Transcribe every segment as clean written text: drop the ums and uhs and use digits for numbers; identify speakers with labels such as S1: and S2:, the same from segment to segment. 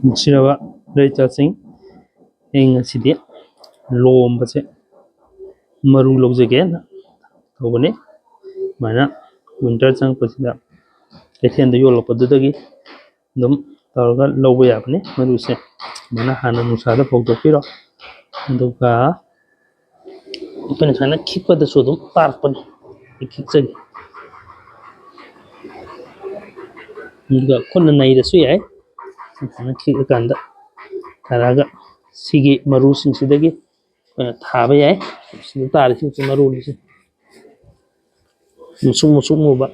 S1: ꯅꯨꯡꯁꯤꯔꯕ ꯂꯩꯆꯜꯁꯤꯡ ꯑꯩ ꯉꯁꯤꯗꯤ ꯂꯣꯝꯕꯁꯦ ꯃꯔꯨ ꯂꯧꯖꯒꯦꯅ ꯇꯧꯕꯅꯤ ꯁꯨꯃꯥꯏꯅ ꯋꯤꯟꯇꯔ ꯆꯪꯉꯛꯄꯁꯤꯗ ꯀꯩꯊꯦꯜꯗ ꯌꯣꯜꯂꯛꯄꯗꯨꯗꯒꯤ ꯑꯗꯨꯝ ꯇꯧꯔꯒ ꯂꯧꯕ ꯌꯥꯕꯅꯤ ꯃꯔꯨꯁꯦ ꯁꯨꯃꯥꯏꯅ ꯍꯥꯟꯅ ꯅꯨꯡꯁꯥꯗ ꯐꯧꯗꯣꯛꯄꯤꯔꯣ ꯑꯗꯨꯒ ꯑꯩꯈꯣꯏꯅ ꯁꯨꯃꯥꯏꯅ ꯈꯤꯛꯄꯗꯁꯨ ꯑꯗꯨꯝ ꯇꯥꯔꯛꯄꯅꯤ ꯈꯤꯛꯆꯒꯦ ꯑꯗꯨꯒ ꯈꯨꯠꯅ ꯅꯩꯔꯁꯨ ꯌꯥꯏ ꯁꯨꯃꯥꯏꯅ ꯈꯤꯛꯑꯀꯥꯟꯗ ꯊꯥꯔꯛꯑꯒ ꯁꯤꯒꯤ ꯃꯔꯨꯁꯤꯡꯁꯤꯗꯒꯤ ꯑꯩꯈꯣꯏꯅ ꯊꯥꯕ ꯌꯥꯏ ꯁꯤꯗ ꯇꯥꯔꯤꯁꯤꯡꯁꯤ ꯃꯔꯨꯁꯦ ꯃꯨꯁꯨꯛ ꯃꯨꯁꯨꯛ ꯃꯨꯕ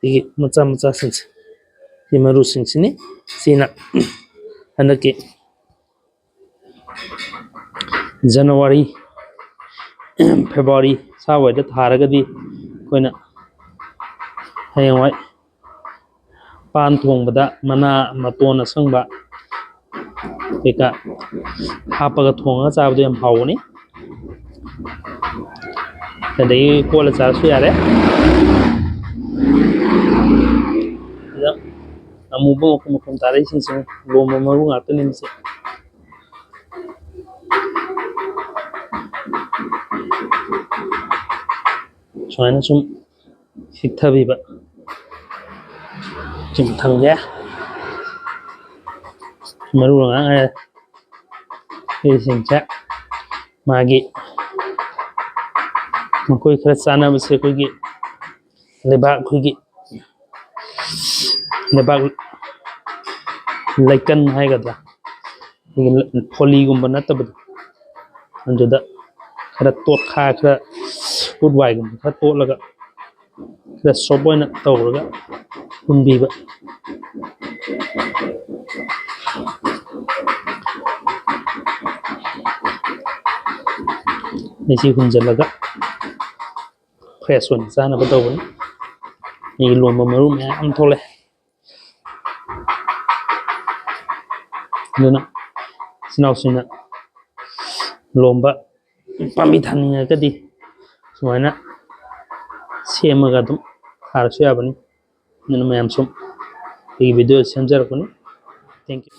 S1: ꯁꯤꯒꯤ ꯃꯆꯥ ꯃꯆꯥꯁꯤꯡꯁꯦ ꯁꯤ ꯃꯔꯨꯁꯤꯡꯁꯤꯅꯤ ꯁꯤꯅ ꯍꯟꯗꯛꯀꯤ ꯖꯅꯋꯥꯔꯤ ꯐꯦꯕꯋꯥꯔꯤ ꯁ꯭ꯋꯥꯏꯗ ꯊꯥꯔꯒꯗꯤ ꯑꯩꯈꯣꯏꯅ ꯍꯌꯦꯡꯋꯥꯏ ꯄꯥꯟ ꯊꯣꯡꯕꯗ ꯃꯅꯥ ꯃꯇꯣꯟ ꯑꯁꯪꯕ ꯀꯩꯀꯥ ꯍꯥꯞꯄꯒ ꯊꯣꯡꯉꯒ ꯆꯥꯕꯗꯨ ꯌꯥꯝ ꯍꯥꯎꯕꯅꯤ ꯑꯗꯒꯤ ꯀꯣꯠꯂ ꯆꯥꯔꯁꯨ ꯌꯥꯔꯦ ꯁꯤꯗ ꯑꯃꯨꯕ ꯃꯈꯣꯝ ꯃꯈꯣꯝ ꯇꯥꯔꯛꯏꯁꯤꯡꯁꯦ ꯂꯣꯝꯕ ꯃꯔꯨ ꯉꯥꯛꯇꯅꯤ ꯃꯁꯤ ꯁꯨꯃꯥꯏꯅ ꯁꯨꯝ ꯁꯤꯛꯊꯕꯤꯕ ꯁꯨꯝ ꯊꯝꯒꯦ ꯃꯔꯨ ꯉꯥꯛ ꯉꯥꯏꯔꯦ ꯁꯤꯁꯤꯡꯁꯦ ꯃꯥꯒꯤ ꯃꯈꯣꯏ ꯈꯔ ꯆꯥꯟꯅꯕꯁꯦ ꯑꯩꯈꯣꯏꯒꯤ ꯂꯩꯕꯥꯛ ꯂꯩꯀꯟ ꯍꯥꯏꯒꯗ꯭ꯔꯥ ꯑꯩꯈꯣꯏꯒꯤ ꯐꯣꯂꯤꯒꯨꯝꯕ ꯅꯠꯇꯕꯗꯣ ꯑꯗꯨꯗ ꯈꯔ ꯇꯣꯠꯈꯥꯏ ꯈꯔ ꯎꯠ ꯋꯥꯏꯒꯨꯝꯕ ꯈꯔ ꯇꯣꯠꯂꯒ ꯈꯔ ꯁꯣꯞ ꯑꯣꯏꯅ ꯇꯧꯔꯒ ꯍꯨꯟꯕꯤꯕ ꯑꯩꯁꯤ ꯍꯨꯟꯖꯤꯜꯂꯒ ꯐ꯭ꯔꯦꯁ ꯑꯣꯏꯅ ꯆꯥꯅꯕ ꯇꯧꯕꯅꯤ ꯑꯩꯒꯤ ꯂꯣꯝꯕ ꯃꯔꯨ ꯃꯌꯥꯝ ꯊꯣꯛꯂꯛꯑꯦ ꯑꯗꯨꯅ ꯏꯆꯤꯜ ꯏꯅꯥꯎꯁꯤꯡꯅ ꯂꯣꯝꯕ ꯄꯥꯝꯕꯤ ꯊꯥꯅꯤꯡꯉꯒꯗꯤ ꯁꯨꯃꯥꯏꯅ ꯁꯦꯝꯃꯒ ꯑꯗꯨꯝ ꯊꯥꯔꯁꯨ ꯌꯥꯕꯅꯤ ꯑꯗꯨꯅ ꯃꯌꯥꯝ ꯁꯨꯝ ꯑꯩꯒꯤ ꯚꯤꯗꯤꯑꯣ ꯁꯦꯝꯖꯔꯛꯄꯅꯤ ꯊꯦꯡꯛ ꯌꯨ